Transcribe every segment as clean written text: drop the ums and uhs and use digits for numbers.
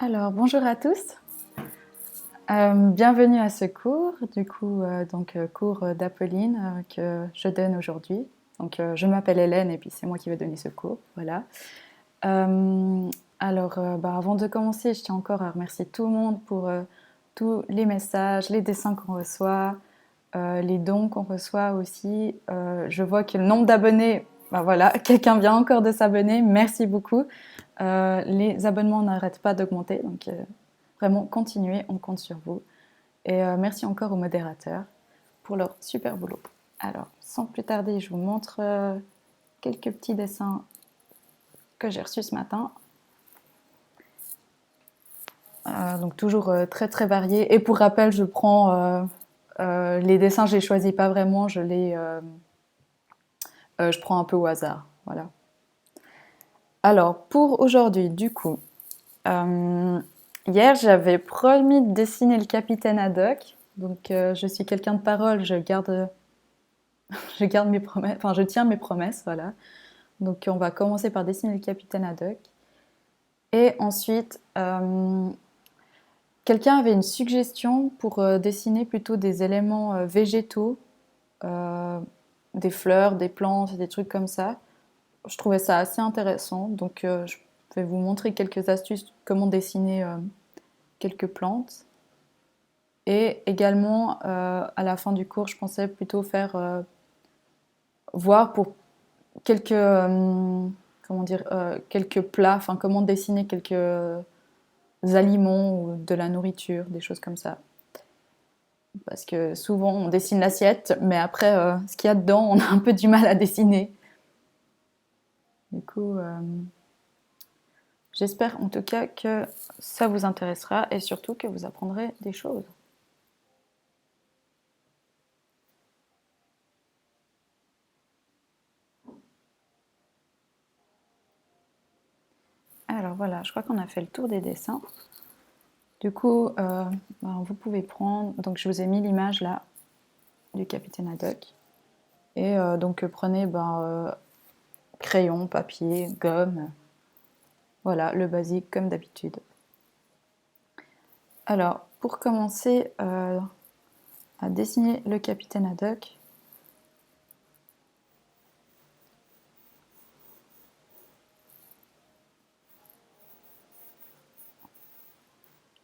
Alors, bonjour à tous. Bienvenue à ce cours, cours d'Apolline que je donne aujourd'hui. Je m'appelle Hélène et puis c'est moi qui vais donner ce cours, voilà. Avant de commencer, je tiens encore à remercier tout le monde pour tous les messages, les dessins qu'on reçoit, les dons qu'on reçoit aussi. Je vois que le nombre d'abonnés, voilà, quelqu'un vient encore de s'abonner, merci beaucoup. Les abonnements n'arrêtent pas d'augmenter, vraiment continuez, on compte sur vous. Et merci encore aux modérateurs pour leur super boulot. Alors, sans plus tarder, je vous montre quelques petits dessins que j'ai reçus ce matin. Donc toujours très très variés. Et pour rappel, je prends les dessins, je les choisis pas vraiment, je prends un peu au hasard. Voilà. Alors, pour aujourd'hui, du coup, hier j'avais promis de dessiner le capitaine Haddock. Je suis quelqu'un de parole, je garde mes promesses, enfin je tiens mes promesses, voilà. Donc on va commencer par dessiner le capitaine Haddock. Et ensuite, quelqu'un avait une suggestion pour dessiner plutôt des éléments végétaux, euh, des fleurs, des plantes, des trucs comme ça. Je trouvais ça assez intéressant, je vais vous montrer quelques astuces, comment dessiner quelques plantes. Et également, à la fin du cours, je pensais plutôt faire voir pour quelques, quelques plats, enfin comment dessiner quelques aliments ou de la nourriture, des choses comme ça. Parce que souvent on dessine l'assiette, mais après ce qu'il y a dedans, on a un peu du mal à dessiner. Du coup, j'espère en tout cas que ça vous intéressera et surtout que vous apprendrez des choses. Alors voilà, je crois qu'on a fait le tour des dessins. Du coup, vous pouvez prendre. Donc je vous ai mis l'image là du capitaine Haddock. Et prenez crayon, papier, gomme. Voilà, le basique comme d'habitude. Alors, pour commencer à dessiner le capitaine Haddock,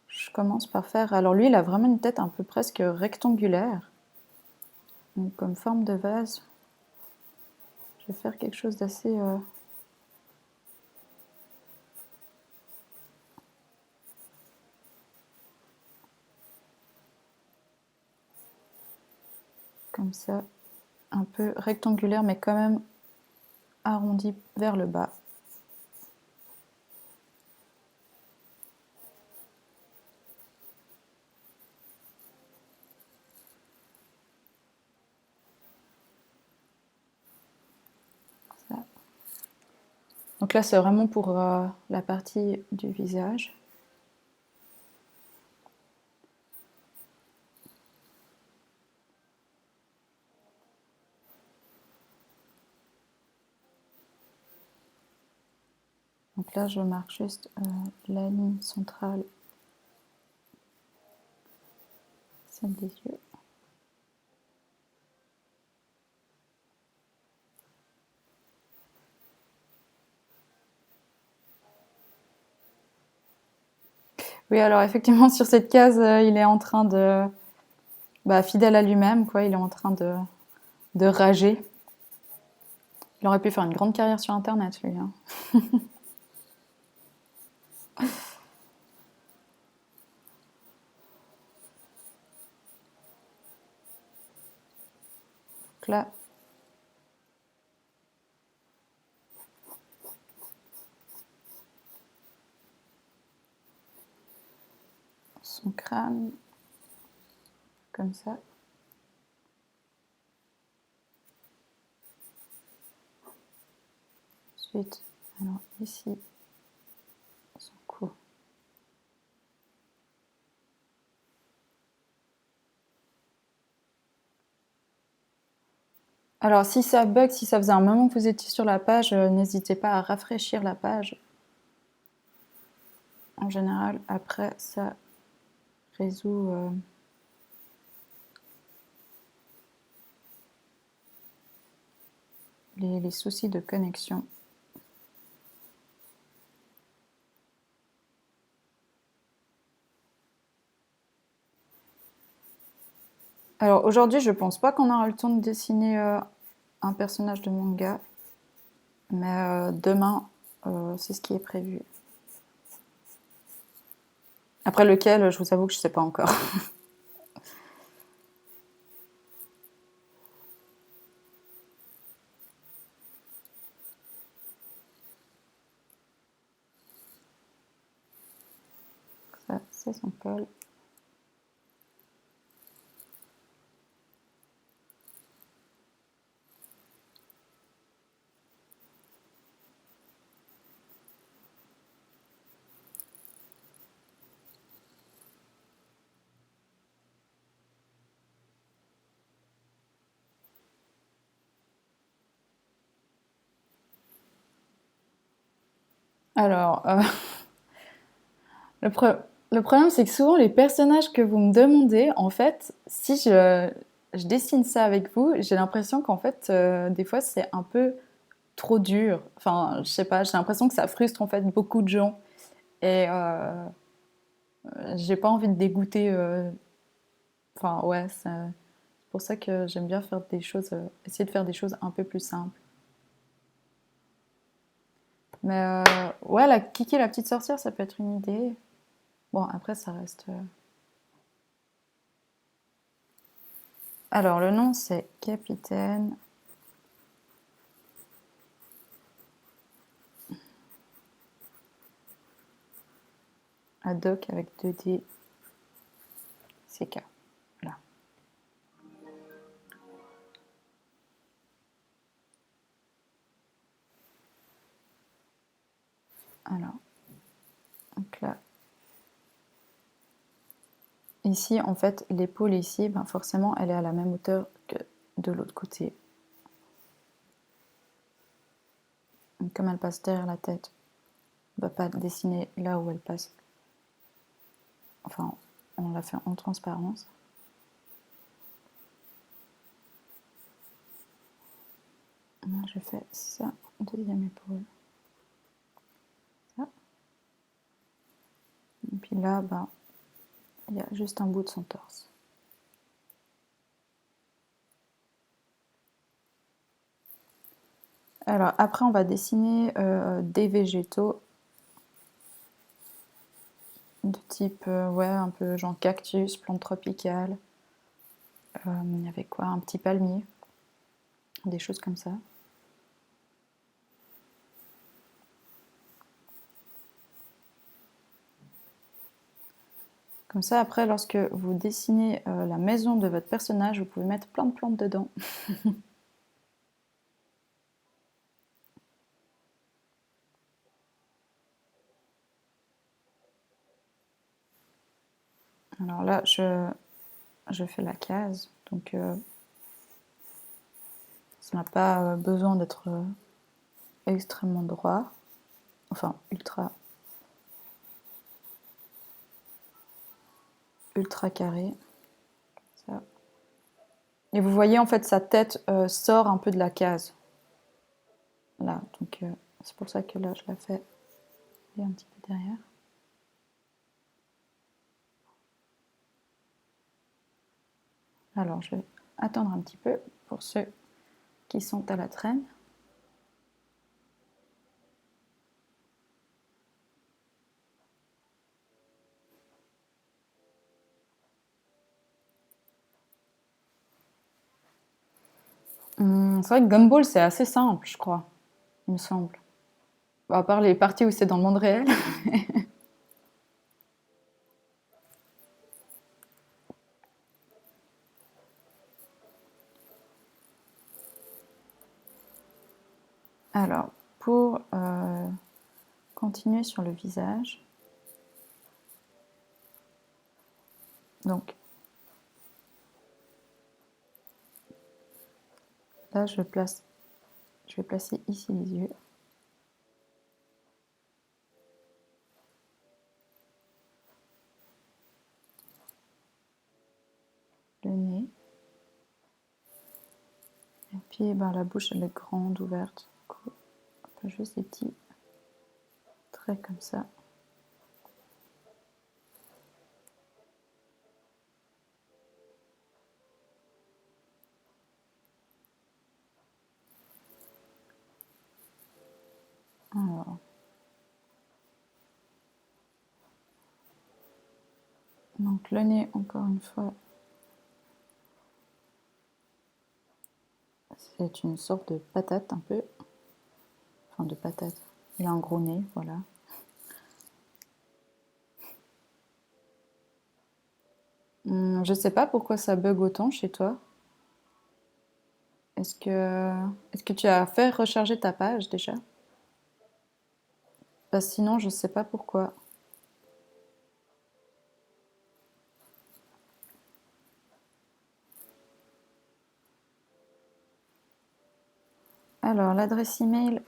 je commence par faire. Alors, lui, il a vraiment une tête un peu presque rectangulaire. Donc, comme forme de vase, je vais faire quelque chose d'assez. Comme ça, un peu rectangulaire, mais quand même arrondi vers le bas. Ça. Donc là, c'est vraiment pour la partie du visage. Donc là, je marque juste la ligne centrale, celle des yeux. Oui, alors effectivement, sur cette case, il est en train de... fidèle à lui-même, quoi, il est en train de rager. Il aurait pu faire une grande carrière sur Internet, lui. Hein. Donc là, son crâne, comme ça. Ensuite, alors ici, son cou. Alors si ça bug, si ça faisait un moment que vous étiez sur la page, n'hésitez pas à rafraîchir la page. En général, après, ça résout les soucis de connexion. Alors aujourd'hui, je pense pas qu'on aura le temps de dessiner un personnage de manga, mais demain, c'est ce qui est prévu. Après lequel, je vous avoue que je sais pas encore. Ça, c'est son col. Alors, le, pro- le problème, c'est que souvent, les personnages que vous me demandez, en fait, si je dessine ça avec vous, j'ai l'impression qu'en fait, des fois, c'est un peu trop dur. Enfin, je sais pas, j'ai l'impression que ça frustre en fait beaucoup de gens. Et j'ai pas envie de dégoûter. Enfin, ouais, c'est pour ça que j'aime bien faire des choses, essayer de faire des choses un peu plus simples. Mais ouais, la Kiki la petite sorcière, ça peut être une idée. Bon, après, ça reste. Alors, le nom, c'est Capitaine. Haddock avec 2D. CK. Là. Alors, donc là. Ici, en fait, l'épaule ici, ben forcément, elle est à la même hauteur que de l'autre côté. Donc, comme elle passe derrière la tête, on ne va pas dessiner là où elle passe. Enfin, on l'a fait en transparence. Je fais ça, deuxième épaule. Ça. Et puis là, ben, il y a juste un bout de son torse. Alors après, on va dessiner des végétaux de type, ouais, un peu genre cactus, plante tropicale. Il y avait quoi? Un petit palmier. Des choses comme ça. Comme ça, après, lorsque vous dessinez la maison de votre personnage, vous pouvez mettre plein de plantes dedans. Alors là, je fais la case, donc ça n'a pas besoin d'être extrêmement droit, enfin ultra carré. Ça. Et vous voyez en fait sa tête sort un peu de la case. Là, donc c'est pour ça que là je la fais un petit peu derrière. Alors je vais attendre un petit peu pour ceux qui sont à la traîne. C'est vrai que Gumball c'est assez simple, je crois, il me semble. Bon, à part les parties où c'est dans le monde réel. Alors, pour continuer sur le visage, donc là je vais placer ici les yeux. Puis ben, la bouche elle est grande, ouverte. On fait juste des petits traits comme ça. Alors. Donc le nez, encore une fois, c'est une sorte de patate un peu. Enfin de patate. Il a un gros nez, voilà. Je sais pas pourquoi ça bug autant chez toi. Est-ce que tu as fait recharger ta page déjà? Parce que sinon, je sais pas pourquoi. Alors, l'adresse email,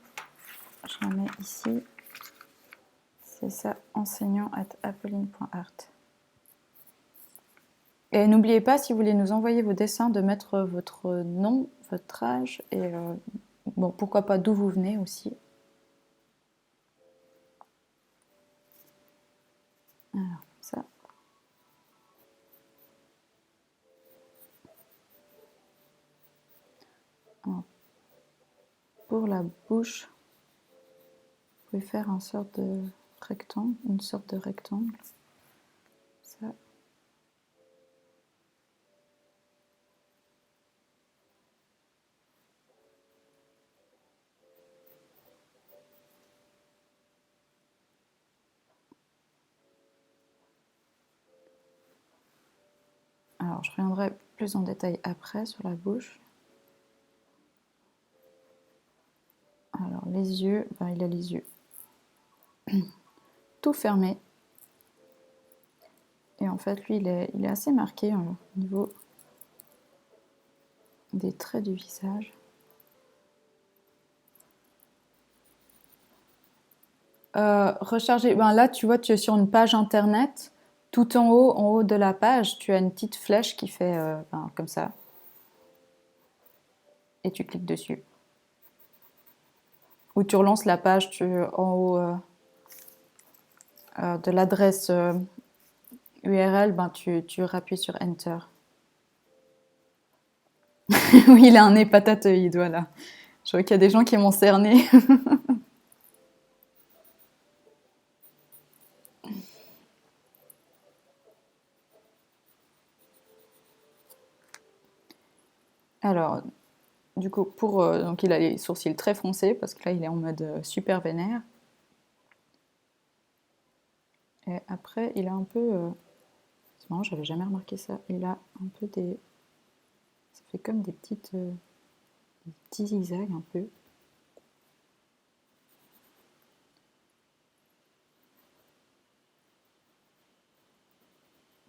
je la mets ici. C'est ça, enseignant@apolline.art. Et n'oubliez pas, si vous voulez nous envoyer vos dessins, de mettre votre nom, votre âge et bon, pourquoi pas d'où vous venez aussi. Alors, ça. Alors, pour la bouche, vous pouvez faire une sorte de rectangle. Ça. Alors, je reviendrai plus en détail après sur la bouche. Alors, les yeux, ben, il a les yeux tout fermés. Et en fait, lui, il est assez marqué au niveau des traits du visage. Recharger, ben là, tu vois, tu es sur une page internet. Tout en haut de la page, tu as une petite flèche qui fait ben, comme ça. Et tu cliques dessus. Ou tu relances la page en haut de l'adresse URL, ben, tu rappuies sur Enter. Oui, il a un nez patatoïde, voilà. Je vois qu'il y a des gens qui m'ont cerné. Alors, du coup, donc il a les sourcils très foncés parce que là, il est en mode super vénère. Et après, il a un peu... c'est marrant, j'avais jamais remarqué ça. Il a un peu des... Ça fait comme des petits zigzags un peu.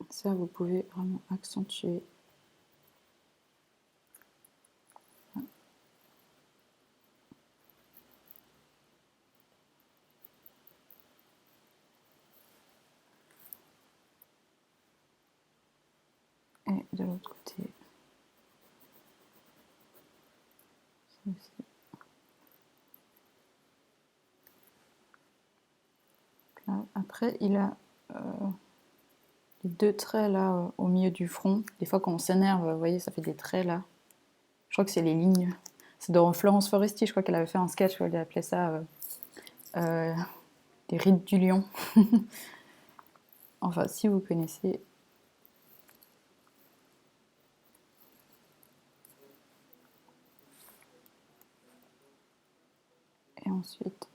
Ça, vous pouvez vraiment accentuer. Et de l'autre côté. Ça aussi. Là, après, il a les deux traits là au milieu du front. Des fois, quand on s'énerve, vous voyez, ça fait des traits là. Je crois que c'est les lignes. C'est dans Florence Foresti, je crois qu'elle avait fait un sketch où elle appelait ça des rides du lion. Enfin, si vous connaissez. Et ensuite,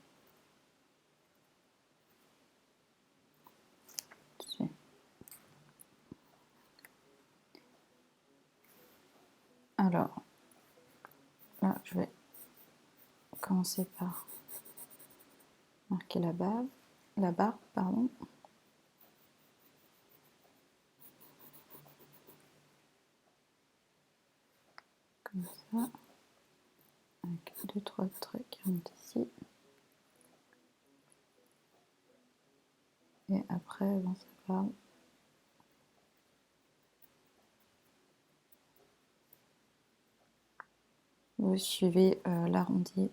alors, là, je vais commencer par marquer la barbe, pardon. Comme ça, avec 2-3 traits qui montent ici. Et après, dans sa barbe, vous suivez l'arrondi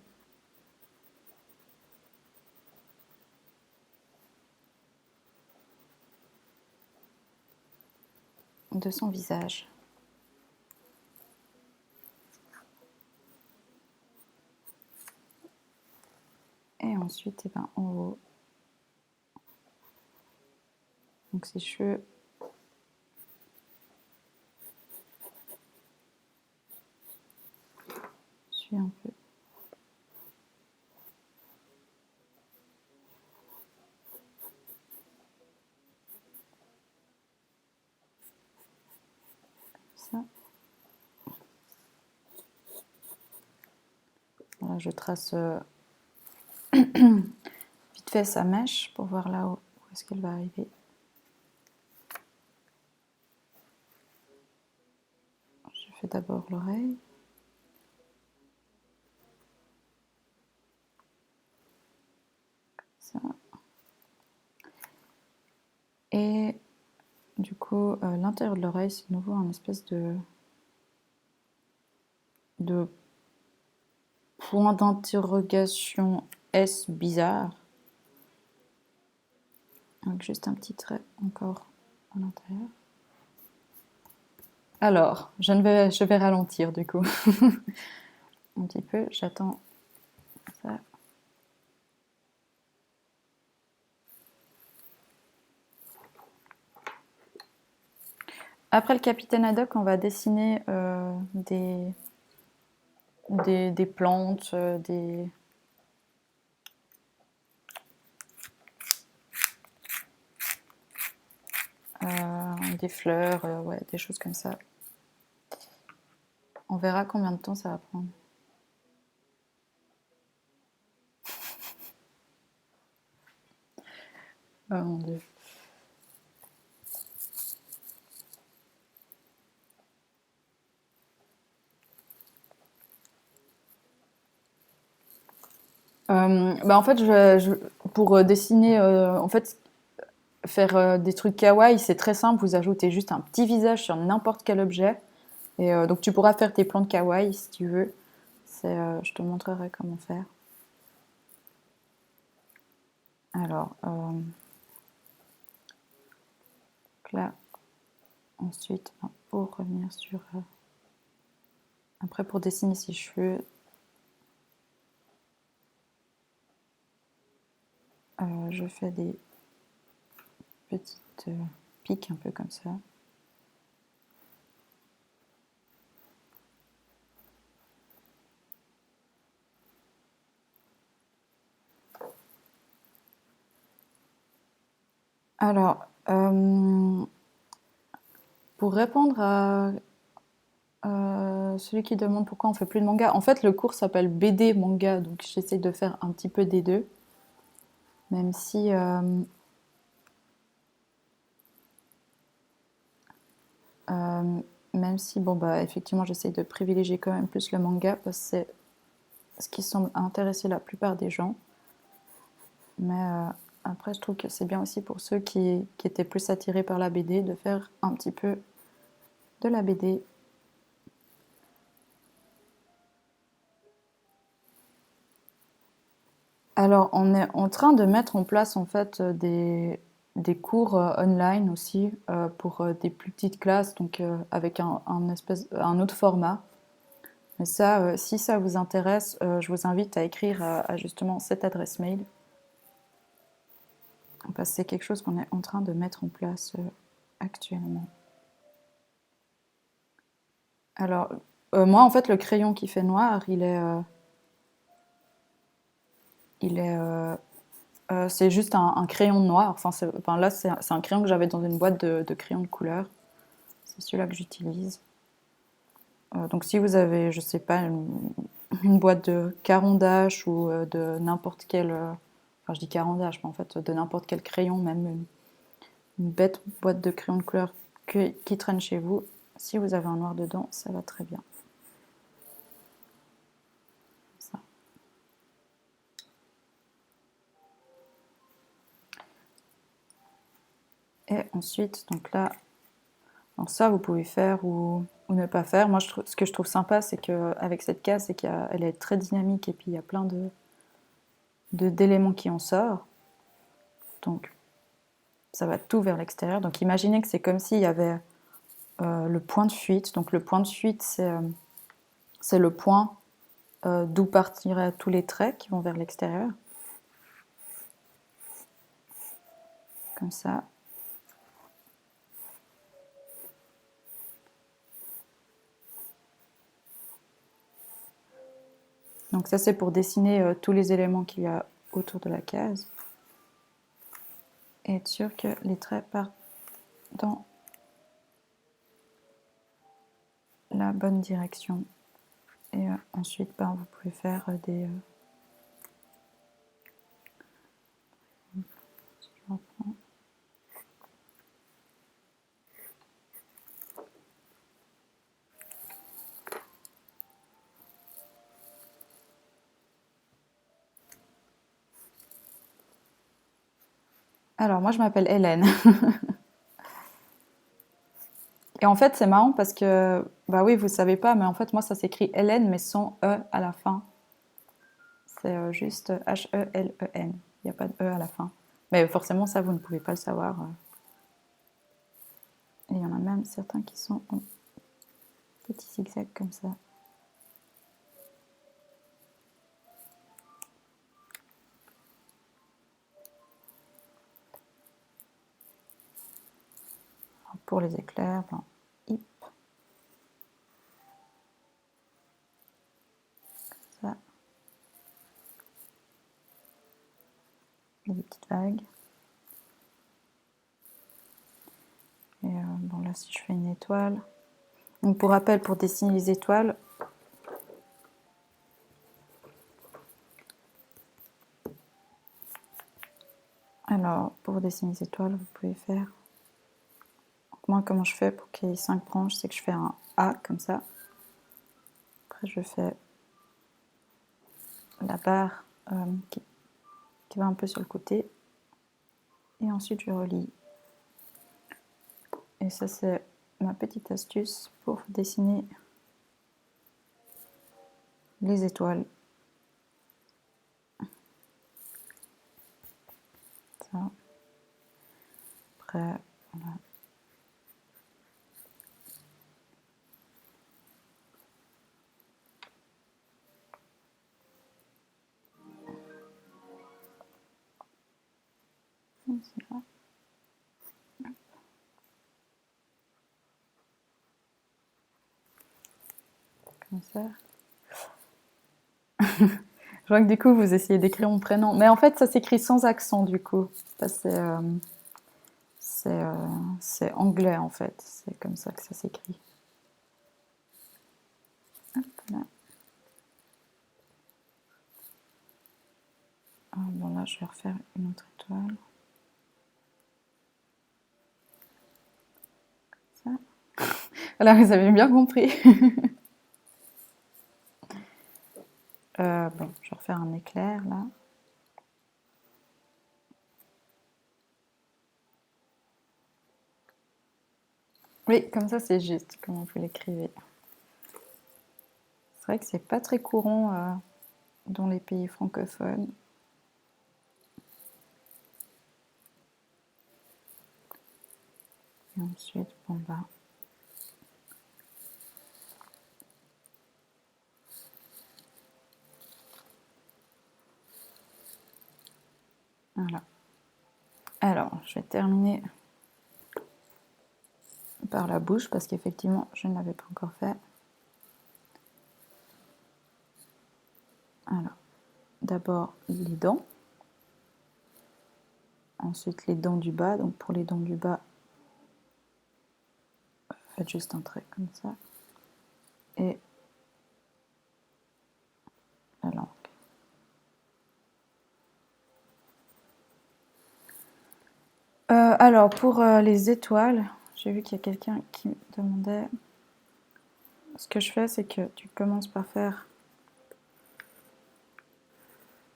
de son visage. Et ensuite, en haut, donc ses cheveux. Suis un peu. Ça. Voilà, je trace vite fait sa mèche pour voir là où est-ce qu'elle va arriver. Je fais d'abord l'oreille. Ça. Et du coup, l'intérieur de l'oreille, c'est de nouveau un espèce de point d'interrogation S bizarre. Avec juste un petit trait encore à l'intérieur. Alors, je vais ralentir du coup. Un petit peu, j'attends ça. Après le capitaine Haddock, on va dessiner des plantes, des fleurs, ouais, des choses comme ça. On verra combien de temps ça va prendre. Oh mon dieu. En fait, pour dessiner, en fait, faire des trucs kawaii, c'est très simple. Vous ajoutez juste un petit visage sur n'importe quel objet. Et donc, tu pourras faire tes plantes kawaii si tu veux. Je te montrerai comment faire. Alors, là, ensuite, pour revenir sur... après, pour dessiner ses cheveux, je fais des petites piques un peu comme ça. Alors, pour répondre à celui qui demande pourquoi on fait plus de manga, en fait le cours s'appelle BD manga, donc j'essaie de faire un petit peu des deux, même si bon bah effectivement j'essaie de privilégier quand même plus le manga parce que c'est ce qui semble intéresser la plupart des gens. Mais après je trouve que c'est bien aussi pour ceux qui étaient plus attirés par la BD de faire un petit peu de la BD. Alors, on est en train de mettre en place en fait des cours online aussi pour des plus petites classes, donc avec un autre format. Mais ça, si ça vous intéresse, je vous invite à écrire à justement cette adresse mail. Parce que c'est quelque chose qu'on est en train de mettre en place actuellement. Alors, moi en fait, le crayon qui fait noir, c'est juste un crayon noir. Enfin là, c'est un crayon que j'avais dans une boîte de crayons de couleur. C'est celui-là que j'utilise. Donc si vous avez, je sais pas, une boîte de Caran d'Ache ou de n'importe quel... enfin je dis Caran d'Ache, mais en fait de n'importe quel crayon, même une bête boîte de crayons de couleur qui traîne chez vous, si vous avez un noir dedans, ça va très bien. Ça. Et ensuite, donc là, alors ça vous pouvez faire ou ou ne pas faire. Moi, ce que je trouve sympa, c'est qu'avec cette case, c'est qu'elle est très dynamique et puis il y a plein d'éléments qui en sortent. Donc, ça va tout vers l'extérieur. Donc, imaginez que c'est comme s'il y avait le point de fuite. Donc, le point de fuite, c'est le point d'où partiraient tous les traits qui vont vers l'extérieur. Comme ça. Donc ça, c'est pour dessiner tous les éléments qu'il y a autour de la case. Et être sûr que les traits partent dans la bonne direction. Et ensuite, vous pouvez faire des... je reprends. Alors, moi, je m'appelle Hélène. Et en fait, c'est marrant parce que, bah oui, vous savez pas, mais en fait, moi, ça s'écrit Hélène, mais sans E à la fin. C'est juste H-E-L-E-N. Il n'y a pas de E à la fin. Mais forcément, ça, vous ne pouvez pas le savoir. Et il y en a même certains qui sont en petits zigzags comme ça. Alors, pour les éclairs, hip. Comme ça. Des petites vagues. Et bon, là, si je fais une étoile. Donc, pour rappel, pour dessiner les étoiles, alors, pour dessiner les étoiles, vous pouvez faire... Donc, moi, comment je fais pour qu'il y ait 5 branches, c'est que je fais un A comme ça. Après, je fais la barre qui va un peu sur le côté. Et ensuite, je relie. Et ça, c'est ma petite astuce pour dessiner les étoiles. Ça. Après, voilà. Comme ça. Je vois que du coup, vous essayez d'écrire mon prénom. Mais en fait, ça s'écrit sans accent, du coup. C'est anglais, en fait. C'est comme ça que ça s'écrit. Hop là. Ah, bon, là, je vais refaire une autre étoile. Comme ça. Voilà, vous avez bien compris. Bon, je vais refaire un éclair, là. Oui, comme ça, c'est juste, comment vous l'écrivez. C'est vrai que c'est pas très courant dans les pays francophones. Et ensuite, bon, voilà. Alors, je vais terminer par la bouche parce qu'effectivement, je ne l'avais pas encore fait. Alors, d'abord les dents. Ensuite, les dents du bas. Donc, pour les dents du bas, faites juste un trait comme ça. Et la langue. Alors, pour les étoiles, j'ai vu qu'il y a quelqu'un qui me demandait. Ce que je fais, c'est que tu commences par faire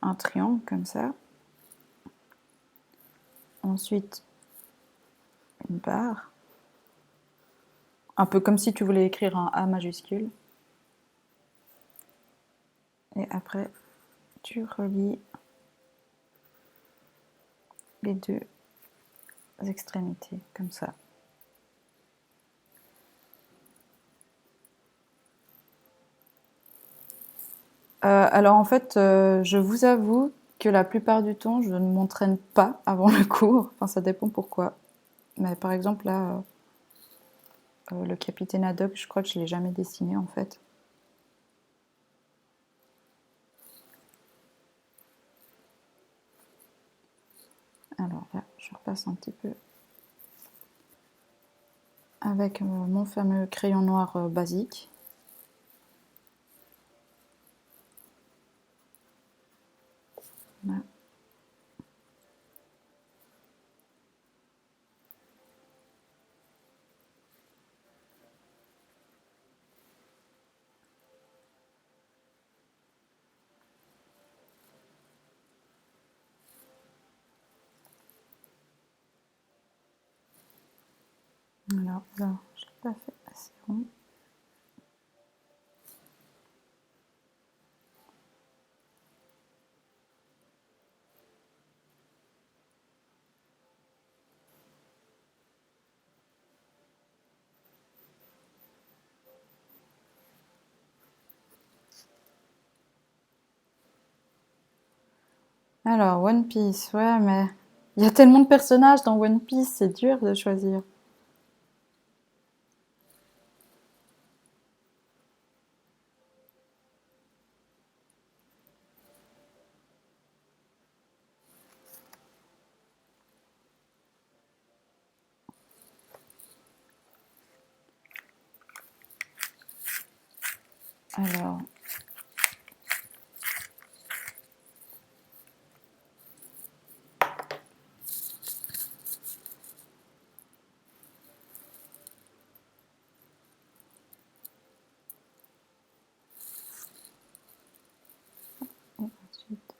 un triangle comme ça. Ensuite, une barre. Un peu comme si tu voulais écrire un A majuscule. Et après, tu relis les deux extrémités, comme ça. Alors en fait, je vous avoue que la plupart du temps, je ne m'entraîne pas avant le cours. Enfin, ça dépend pourquoi. Mais par exemple, là, le capitaine Haddock, je crois que je ne l'ai jamais dessiné en fait. Alors là, je repasse un petit peu avec mon fameux crayon noir basique. Là. Alors là, je ne l'ai pas fait assez rond. Alors, One Piece, ouais, mais il y a tellement de personnages dans One Piece, c'est dur de choisir. Alors, et ensuite.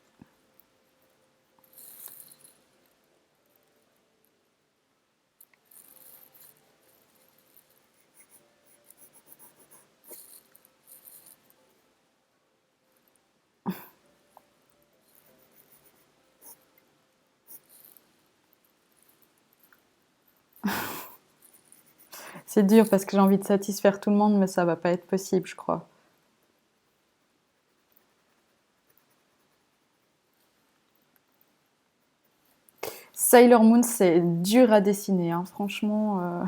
C'est dur parce que j'ai envie de satisfaire tout le monde, mais ça va pas être possible, je crois. Sailor Moon, c'est dur à dessiner, hein. Franchement,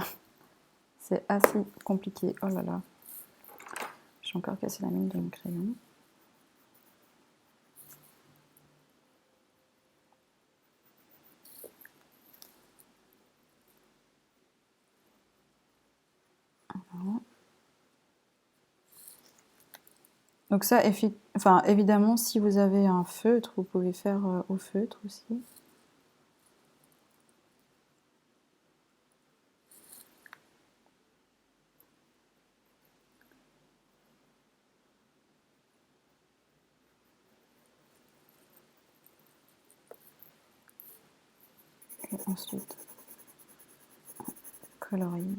c'est assez compliqué. Oh là là, j'ai encore cassé la mine de mon crayon. Voilà. Donc ça, enfin, évidemment, si vous avez un feutre, vous pouvez faire au feutre aussi. Et ensuite, coloris.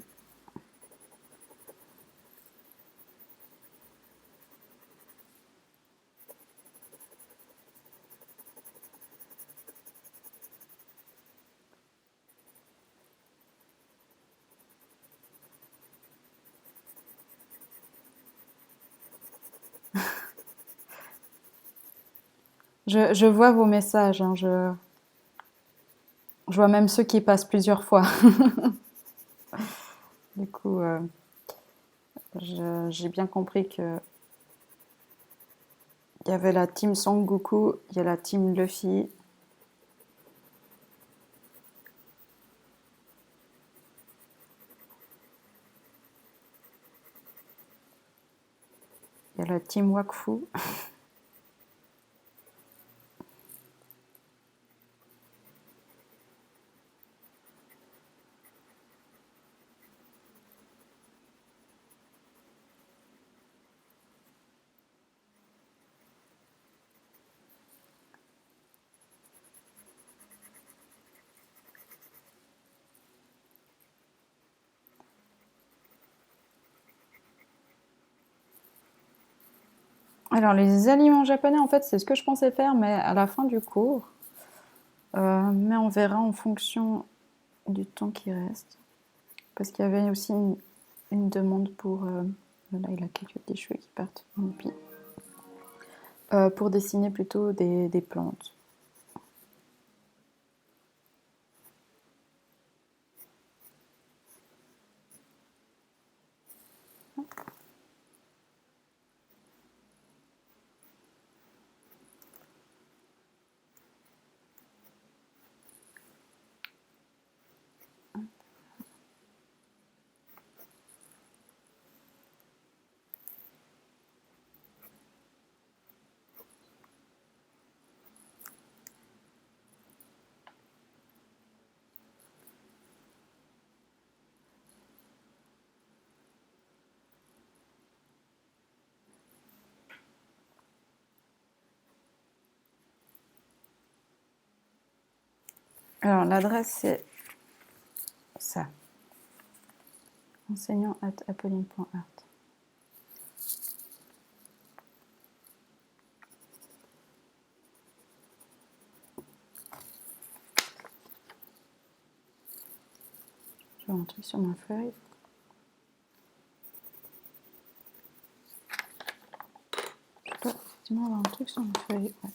Je vois vos messages, hein, je vois même ceux qui passent plusieurs fois. Du coup, j'ai bien compris que il y avait la team Sangoku, il y a la team Luffy. Il y a la team Wakfu. Alors, les aliments japonais, en fait, c'est ce que je pensais faire, mais à la fin du cours. Mais on verra en fonction du temps qui reste. Parce qu'il y avait aussi une demande pour... là, il a des cheveux qui partent en épi. Pour dessiner plutôt des plantes. Alors, l'adresse, c'est ça. enseignant@apolline.art. Je vois un truc sur ma feuille. Je dois effectivement avoir un truc sur ma feuille. Ouais.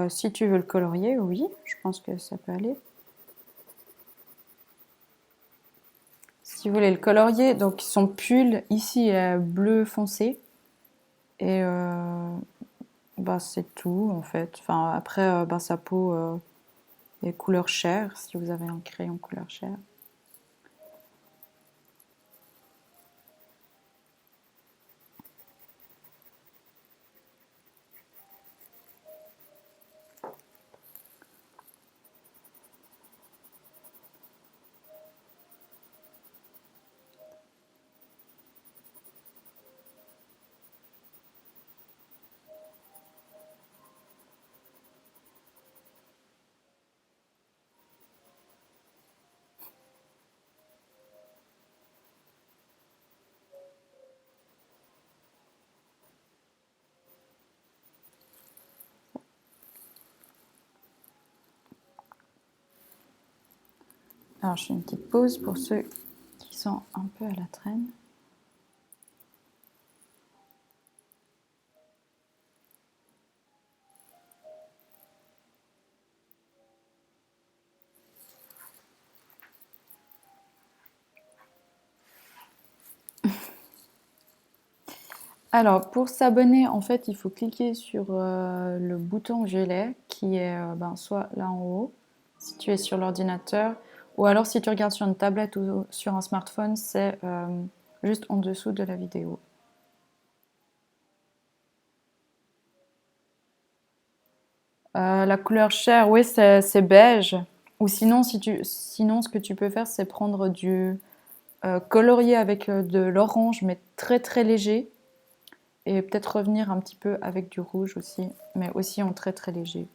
Si tu veux le colorier, oui, je pense que ça peut aller. Si vous voulez le colorier, donc son pull ici est bleu foncé. Et bah, c'est tout en fait. Enfin, après, bah, sa peau est couleur chair, si vous avez un crayon couleur chair. Alors, je fais une petite pause pour ceux qui sont un peu à la traîne. Alors, pour s'abonner, en fait, il faut cliquer sur le bouton violet qui est ben, soit là en haut, si tu es sur l'ordinateur, ou alors si tu regardes sur une tablette ou sur un smartphone, c'est juste en dessous de la vidéo. La couleur chair, oui, c'est beige. Ou sinon, sinon, ce que tu peux faire, c'est prendre du colorier avec de l'orange, mais très très léger. Et peut-être revenir un petit peu avec du rouge aussi, mais aussi en très très léger.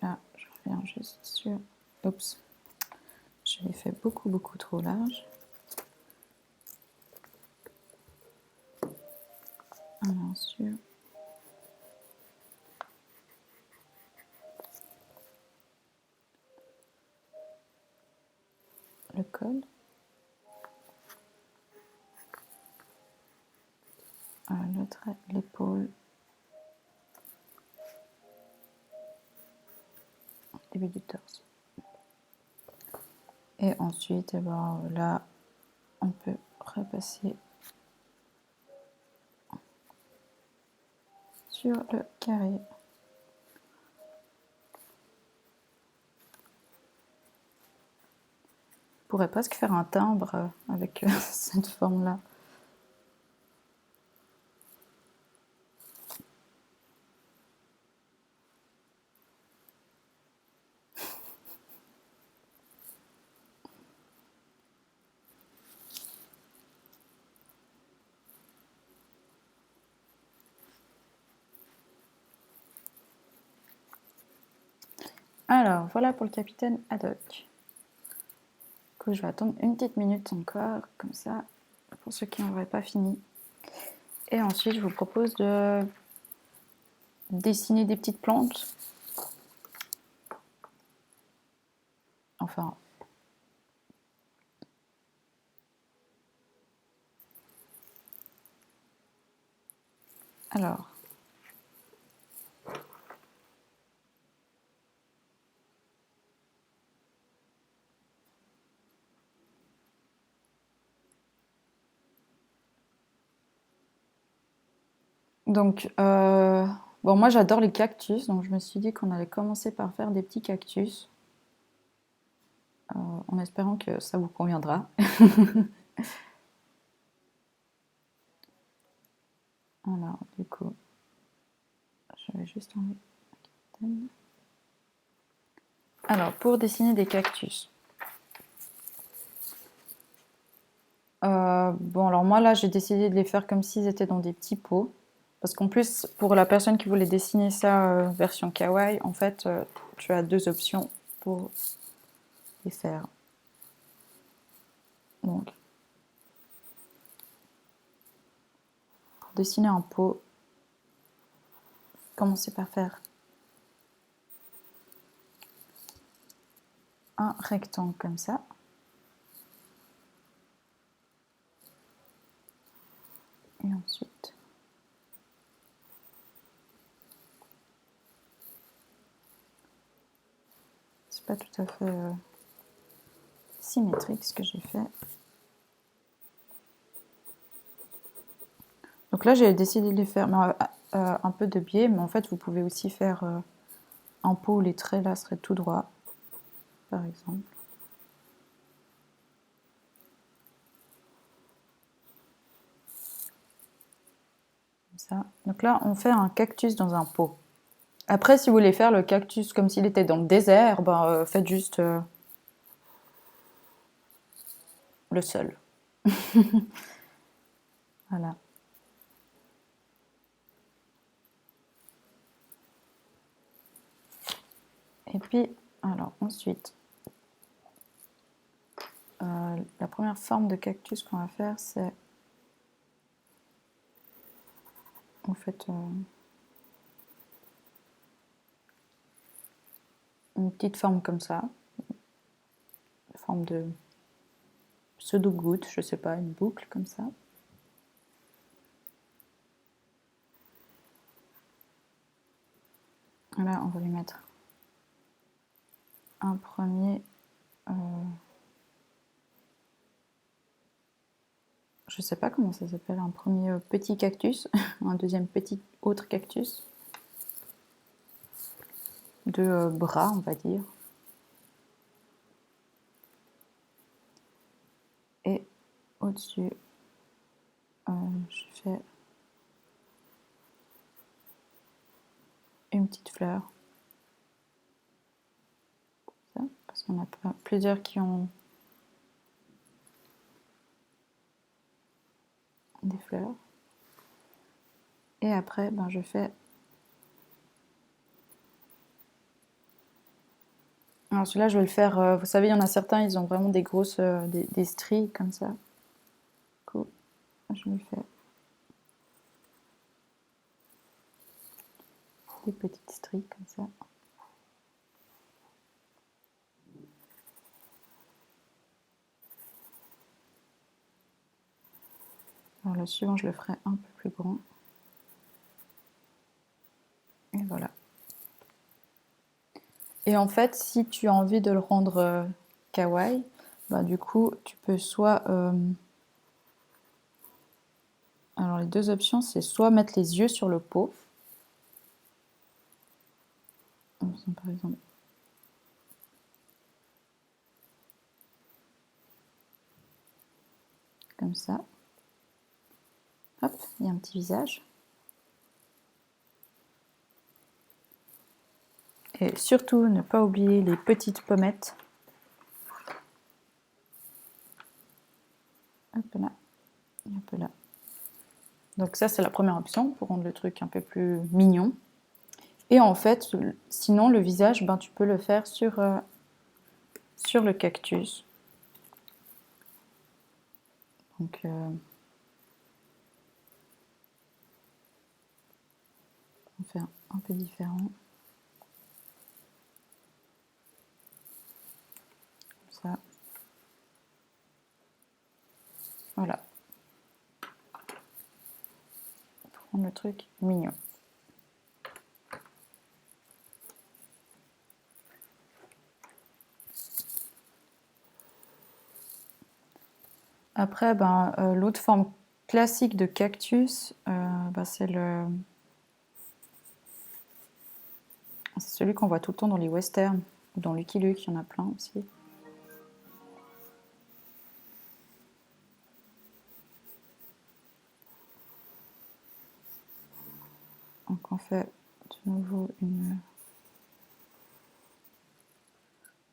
Là, je reviens juste sur... Oups, je l'ai fait beaucoup beaucoup trop large. Alors, sur le col. Le trait, l'épaule. Début du torse. Et ensuite, eh ben, là, on peut repasser sur le carré. On pourrait presque faire un timbre avec cette forme-là. Alors, voilà pour le capitaine Haddock. Du coup, je vais attendre une petite minute encore, comme ça, pour ceux qui n'auraient pas fini. Et ensuite, je vous propose de dessiner des petites plantes. Enfin, alors, donc, bon, moi j'adore les cactus, donc je me suis dit qu'on allait commencer par faire des petits cactus, en espérant que ça vous conviendra. Alors, du coup, je vais juste enlever la capitaine. Alors, pour dessiner des cactus. Bon, alors moi là, j'ai décidé de les faire comme s'ils étaient dans des petits pots. Parce qu'en plus, pour la personne qui voulait dessiner ça version kawaii, en fait, tu as deux options pour les faire. Donc, pour dessiner un pot, commencez par faire un rectangle comme ça. Et ensuite, c'est pas tout à fait symétrique ce que j'ai fait. Donc là, j'ai décidé de les faire un peu de biais, mais en fait, vous pouvez aussi faire un pot où les traits là seraient tout droits, par exemple. Comme ça. Donc là, on fait un cactus dans un pot. Après, si vous voulez faire le cactus comme s'il était dans le désert, ben, faites juste le seul. Voilà. Et puis, alors ensuite, la première forme de cactus qu'on va faire, c'est en fait une petite forme comme ça, une forme de pseudo-goutte, je sais pas, une boucle comme ça. Là, on va lui mettre un premier. Je sais pas comment ça s'appelle, un premier petit cactus, un deuxième petit autre cactus. Deux bras, on va dire. Et au-dessus, je fais une petite fleur. Ça, parce qu'on a plusieurs qui ont des fleurs. Et après, ben, je fais... Alors celui-là, je vais le faire... vous savez, il y en a certains, ils ont vraiment des grosses... des stries comme ça. Du coup, je le fais des petites stries comme ça. Alors le suivant, je le ferai un peu plus grand. Et voilà. Et en fait, si tu as envie de le rendre kawaii, bah, du coup, tu peux soit... Alors les deux options, c'est soit mettre les yeux sur le pot. Par exemple. Comme ça. Hop, il y a un petit visage. Et surtout, ne pas oublier les petites pommettes. Hop là, et hop là. Donc ça, c'est la première option pour rendre le truc un peu plus mignon. Et en fait, sinon, le visage, ben, tu peux le faire sur le cactus. Donc, on va faire un peu différent. Comme ça. Voilà. Pour rendre le truc mignon. Après, ben, l'autre forme classique de cactus, ben, c'est celui qu'on voit tout le temps dans les westerns, ou dans Lucky Luke, il y en a plein aussi. Donc on fait de nouveau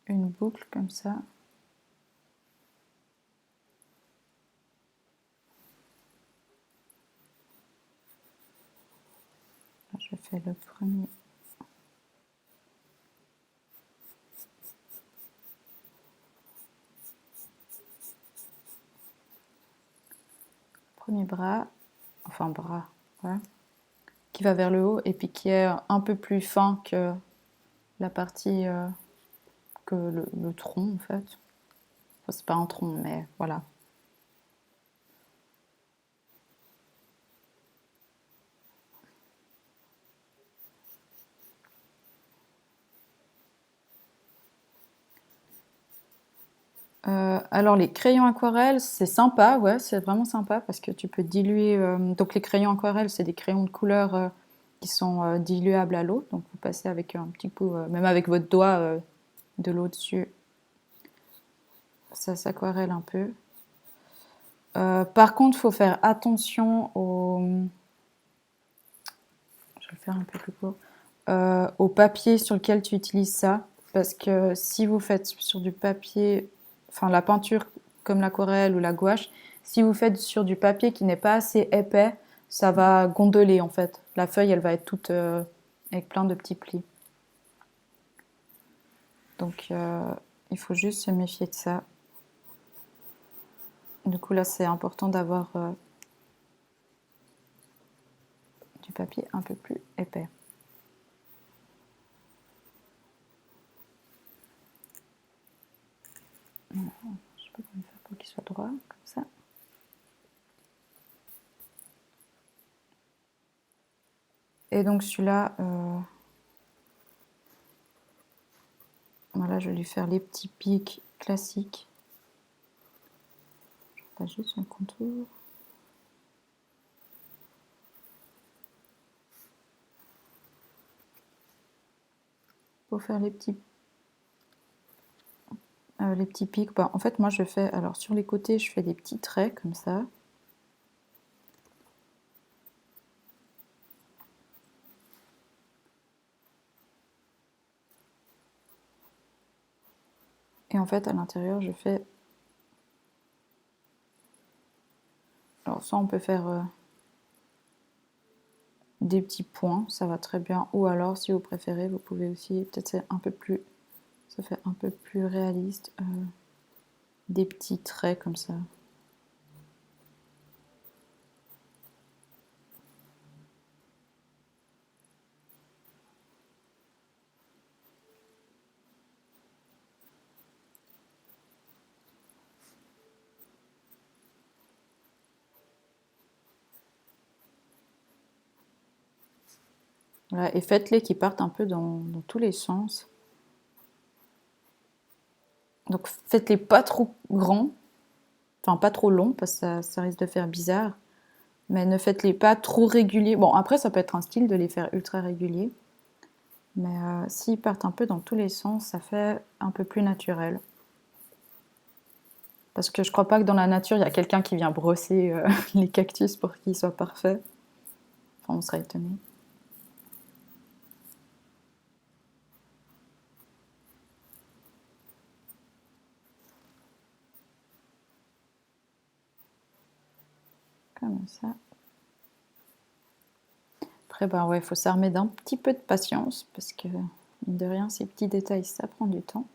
une boucle comme ça. Là, je fais le premier bras, enfin bras, voilà, qui va vers le haut et puis qui est un peu plus fin que la partie, que le tronc en fait. Enfin, c'est pas un tronc, mais voilà. Alors les crayons aquarelles, c'est sympa, ouais, c'est vraiment sympa parce que tu peux diluer. Donc les crayons aquarelles, c'est des crayons de couleur qui sont diluables à l'eau. Donc vous passez avec un petit coup, même avec votre doigt, de l'eau dessus. Ça s'aquarelle un peu. Par contre, il faut faire attention Je vais le faire un peu plus court. Au papier sur lequel tu utilises ça. Parce que si vous faites sur du papier, enfin la peinture comme l'aquarelle ou la gouache, si vous faites sur du papier qui n'est pas assez épais, ça va gondoler en fait. La feuille, elle va être toute avec plein de petits plis. Donc il faut juste se méfier de ça. Du coup là, c'est important d'avoir du papier un peu plus épais. Voilà. Je sais pas comment faire pour qu'il soit droit, comme ça. Et donc celui-là, voilà, je vais lui faire les petits pics classiques. Je passe juste sur le contour. Pour faire les petits pics, bah, en fait moi je fais, alors sur les côtés je fais des petits traits comme ça. Et en fait à l'intérieur je fais, alors ça on peut faire des petits points, ça va très bien, ou alors si vous préférez vous pouvez aussi, peut-être c'est un peu plus, ça fait un peu plus réaliste, des petits traits comme ça. Voilà, et faites-les qui partent un peu dans tous les sens. Donc faites-les pas trop grands, enfin pas trop longs parce que ça risque de faire bizarre. Mais ne faites-les pas trop réguliers. Bon, après, ça peut être un style de les faire ultra réguliers. Mais s'ils partent un peu dans tous les sens, ça fait un peu plus naturel. Parce que je crois pas que dans la nature, il y a quelqu'un qui vient brosser les cactus pour qu'ils soient parfaits. Enfin, on serait étonné. Comme ça. Après, bah ouais, il faut s'armer d'un petit peu de patience parce que, mine de rien, ces petits détails, ça prend du temps.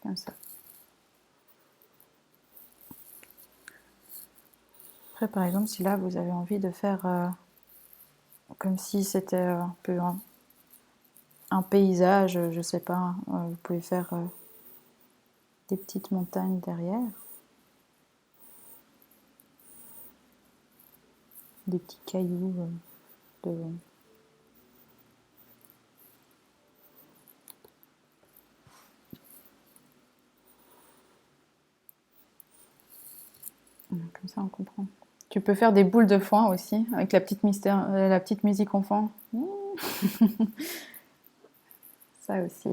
Comme ça. Après, par exemple, si là, vous avez envie de faire comme si c'était un peu un paysage, je sais pas, vous pouvez faire des petites montagnes derrière, des petits cailloux de... Comme ça, on comprend. Tu peux faire des boules de foin aussi, avec la petite musique en fond. Ça aussi.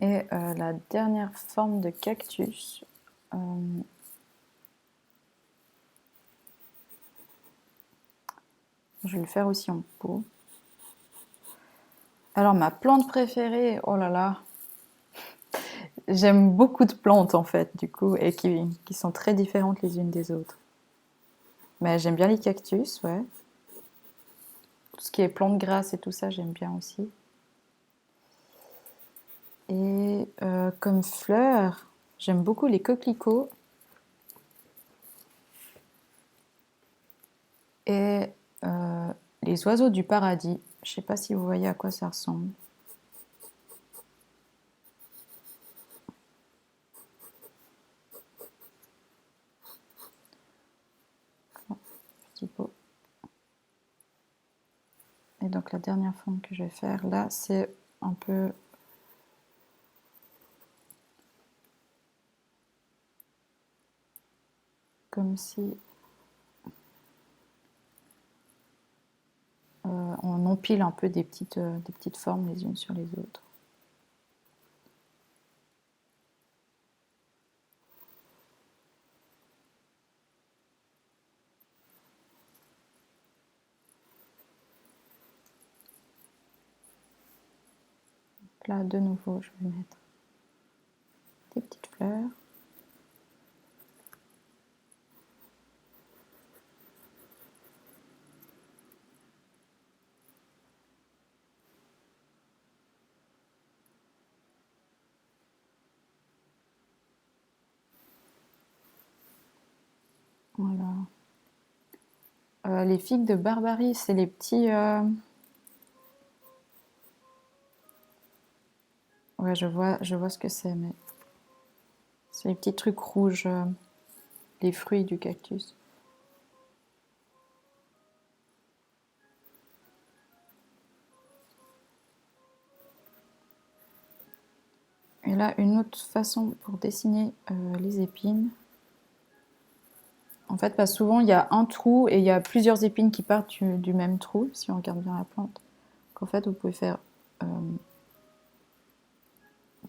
Et la dernière forme de cactus, je vais le faire aussi en pot. Alors ma plante préférée, oh là là, j'aime beaucoup de plantes en fait du coup, et qui sont très différentes les unes des autres. Mais j'aime bien les cactus, ouais. Tout ce qui est plantes grasses et tout ça, j'aime bien aussi. Et comme fleurs, j'aime beaucoup les coquelicots et les oiseaux du paradis. Je sais pas si vous voyez à quoi ça ressemble. Petit pot. Et donc la dernière forme que je vais faire là, c'est un peu comme si on empile un peu des petites formes les unes sur les autres. Donc là, de nouveau, je vais mettre des petites fleurs. Voilà. Les figues de Barbarie, c'est les petits... Ouais, je vois ce que c'est, mais c'est les petits trucs rouges, les fruits du cactus. Et là, une autre façon pour dessiner les épines. En fait, souvent, il y a un trou et il y a plusieurs épines qui partent du même trou, si on regarde bien la plante. Donc, en fait, vous pouvez faire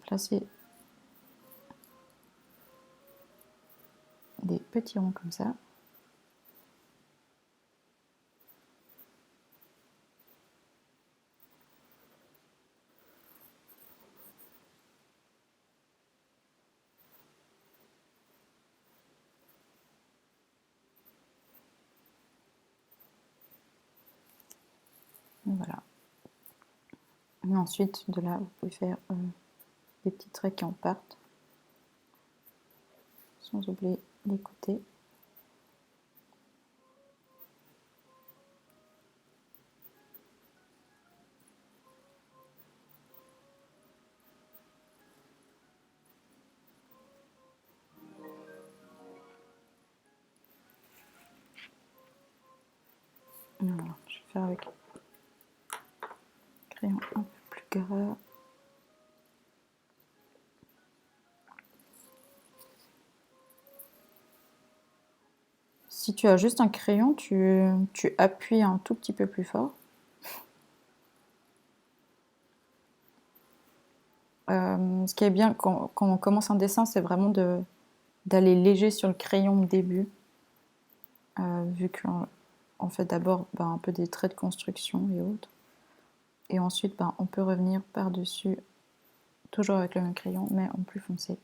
placer des petits ronds comme ça. voilà. Et ensuite, de là, vous pouvez faire des petits traits qui en partent, sans oublier les côtés. Voilà, je vais faire avec un crayon un peu plus gras. Si tu as juste un crayon, tu appuies un tout petit peu plus fort. Ce qui est bien quand on commence un dessin, c'est vraiment d'aller léger sur le crayon au début, vu qu'on fait d'abord un peu des traits de construction et autres. Et ensuite, on peut revenir par-dessus, toujours avec le même crayon, mais en plus foncé.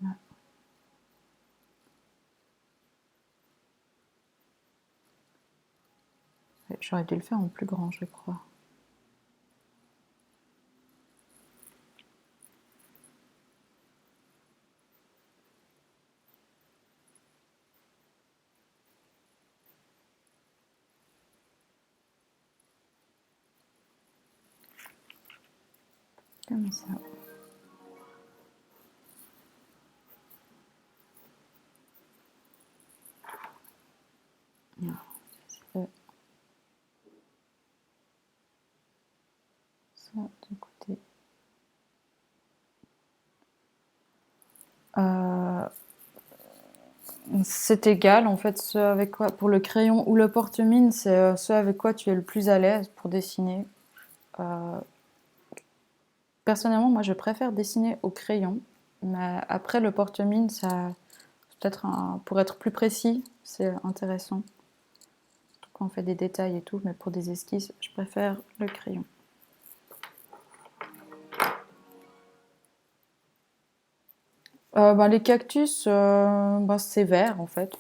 Voilà. J'aurais dû le faire en plus grand, je crois. Comme ça. Alors, ça de côté. C'est égal en fait, ce avec quoi, pour le crayon ou le porte-mine, c'est ce avec quoi tu es le plus à l'aise pour dessiner. Personnellement, moi je préfère dessiner au crayon, mais après le porte-mine, ça peut-être pour être plus précis, c'est intéressant. Quand on fait des détails et tout, mais pour des esquisses, je préfère le crayon. Les cactus, c'est vert en fait.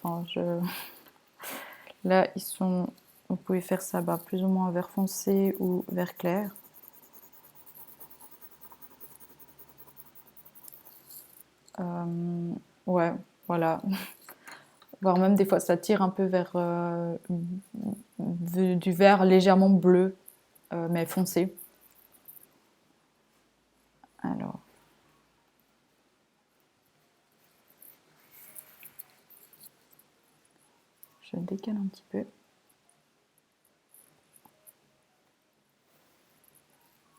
Là, vous pouvez faire ça plus ou moins vert foncé ou vert clair. Ouais, voilà. Voire même des fois, ça tire un peu vers du vert légèrement bleu, mais foncé. Alors, je décale un petit peu.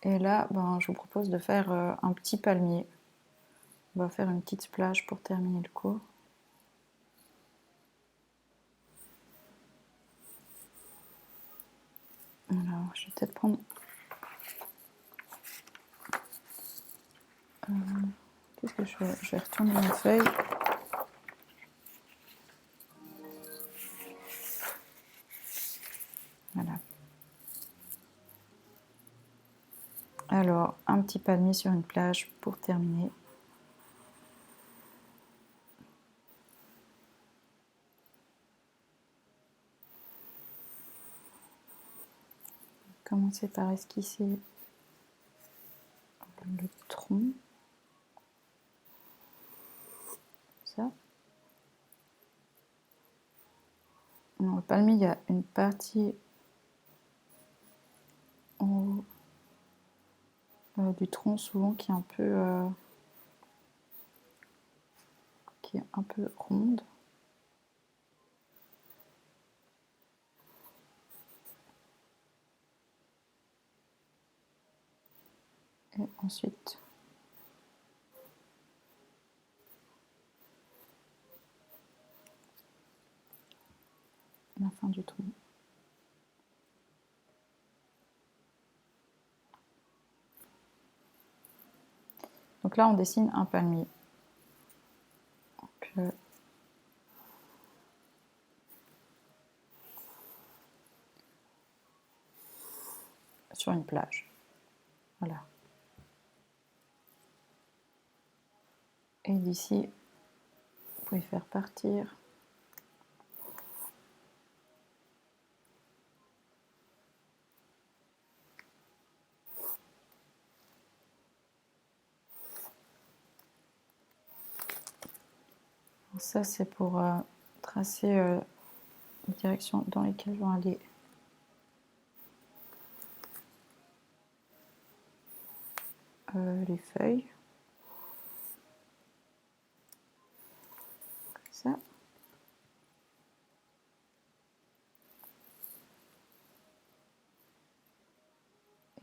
Et là, je vous propose de faire un petit palmier. On va faire une petite splash pour terminer le cours. Alors, je vais peut-être prendre... Qu'est-ce que je fais? Je vais retourner ma feuille. Voilà. Alors, un petit palmier sur une plage pour terminer. Commencer par esquisser le tronc. Ça. Dans le palmier, il y a une partie en haut du tronc souvent qui est un peu ronde. Et ensuite, la fin du tronc. Donc là, on dessine un palmier. Donc, sur une plage. Voilà. Et d'ici, vous pouvez faire partir. Ça, c'est pour tracer les directions dans lesquelles vont aller les feuilles. Comme ça.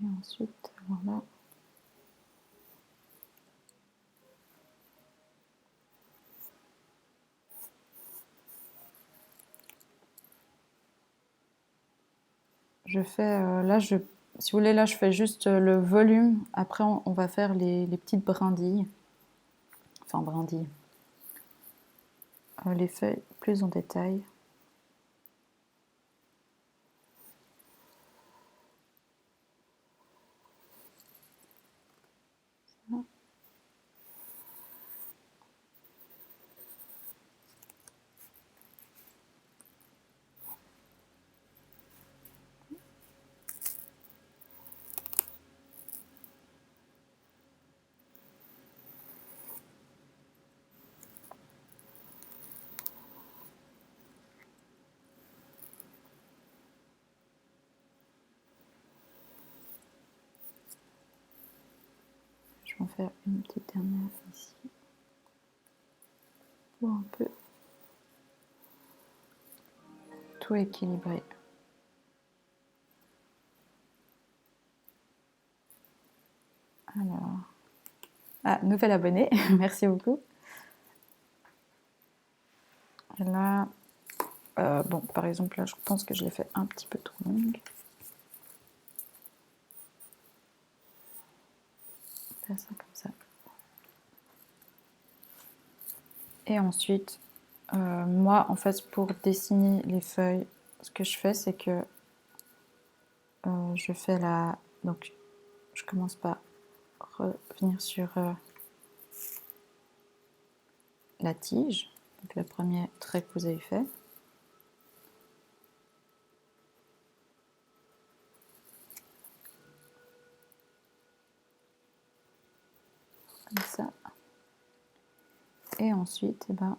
Et ensuite, voilà. Je fais, là, si vous voulez, là, je fais juste le volume. Après, on va faire les petites brindilles. Enfin, brindilles. Les feuilles plus en détail. Je vais en faire une petite dernière ici. Pour un peu tout équilibrer. Alors, ah, nouvel abonné, merci beaucoup. Et là, bon, par exemple, là, je pense que je l'ai fait un petit peu trop longue. Faire ça comme ça. Et ensuite, moi, en fait, pour dessiner les feuilles, ce que je fais, c'est que je fais la... Donc, je commence par revenir sur la tige, donc le premier trait que vous avez fait. Comme ça. Et ensuite, eh ben,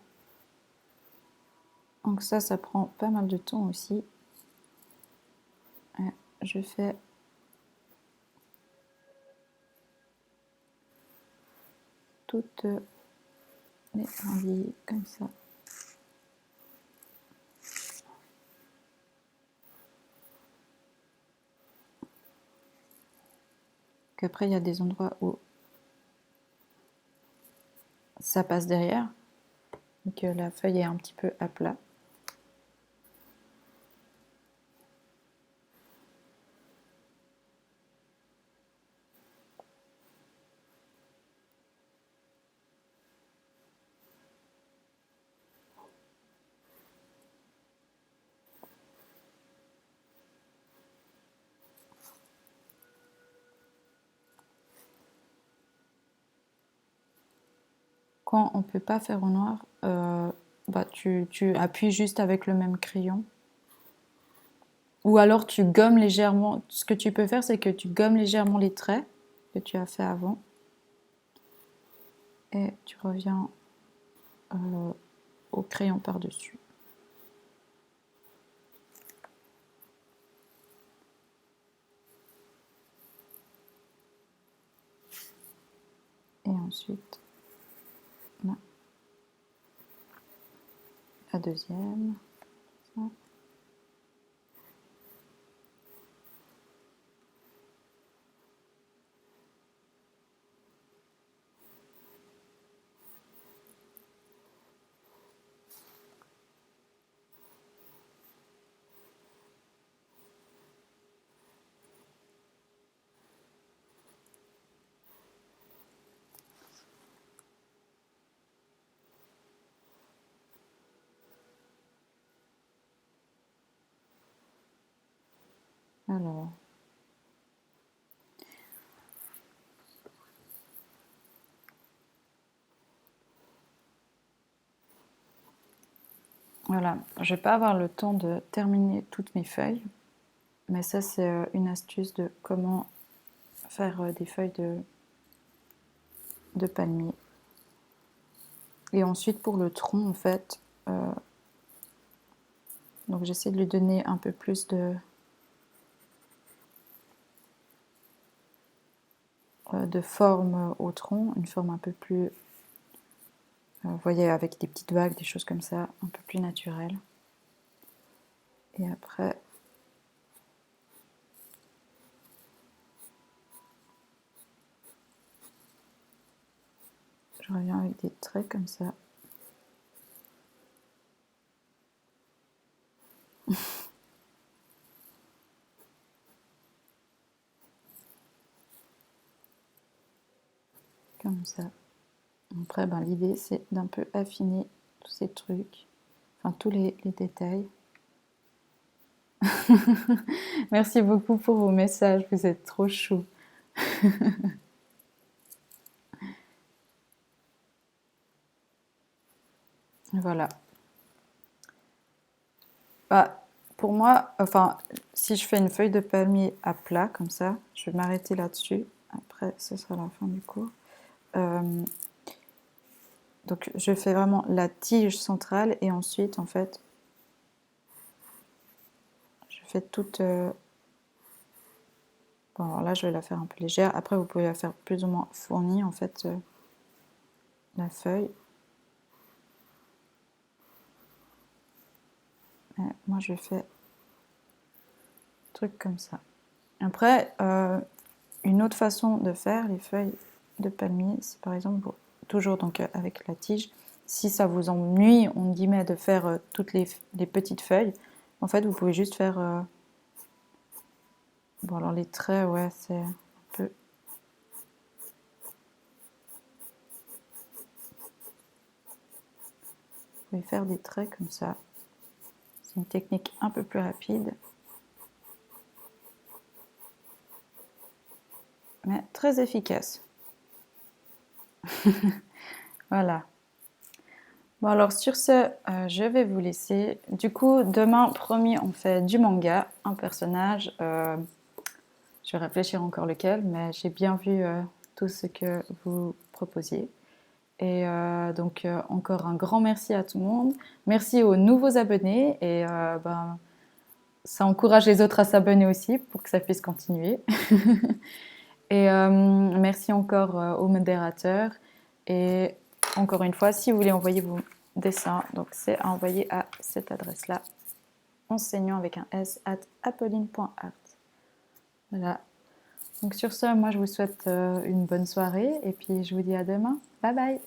donc ça prend pas mal de temps aussi. Je fais toutes les brindilles comme ça. Qu'après, il y a des endroits où ça passe derrière, donc la feuille est un petit peu à plat. Quand on ne peut pas faire au noir, bah tu appuies juste avec le même crayon. Ou alors tu gommes légèrement. Ce que tu peux faire, c'est que tu gommes légèrement les traits que tu as fait avant. Et tu reviens au crayon par-dessus. Et ensuite, là, la deuxième. Ça. Alors. Voilà, je vais pas avoir le temps de terminer toutes mes feuilles, mais ça c'est une astuce de comment faire des feuilles de palmier. Et ensuite pour le tronc en fait, donc j'essaie de lui donner un peu plus de forme au tronc, une forme un peu plus, vous voyez, avec des petites vagues, des choses comme ça, un peu plus naturelles. Et après, je reviens avec des traits comme ça. Comme ça. Après, ben, l'idée c'est d'un peu affiner tous ces trucs, enfin tous les détails. Merci beaucoup pour vos messages, vous êtes trop chou. Voilà. Bah, pour moi, enfin, si je fais une feuille de palmier à plat comme ça, je vais m'arrêter là-dessus. Après, ce sera la fin du cours. Donc, je fais vraiment la tige centrale et ensuite, en fait, je fais toute. Bon, alors là, je vais la faire un peu légère. Après, vous pouvez la faire plus ou moins fournie, en fait, la feuille. Mais moi, je fais truc comme ça. Après, une autre façon de faire les feuilles de palmier, c'est par exemple, toujours donc avec la tige, si ça vous ennuie, on guillemets, de faire toutes les petites feuilles, en fait, vous pouvez juste faire... bon, alors les traits, ouais, c'est un peu... Vous pouvez faire des traits comme ça. C'est une technique un peu plus rapide. Mais très efficace. Voilà. Bon alors sur ce, je vais vous laisser. Du coup, demain, promis, on fait du manga, un personnage. Je vais réfléchir encore lequel, mais j'ai bien vu tout ce que vous proposiez. Et donc encore un grand merci à tout le monde. Merci aux nouveaux abonnés et ben, ça encourage les autres à s'abonner aussi pour que ça puisse continuer. Et merci encore aux modérateurs. Et encore une fois, si vous voulez envoyer vos dessins, donc c'est à envoyer à cette adresse-là, enseignant avec un s @apolline.art. Voilà. Donc sur ce, moi je vous souhaite une bonne soirée et puis je vous dis à demain. Bye bye!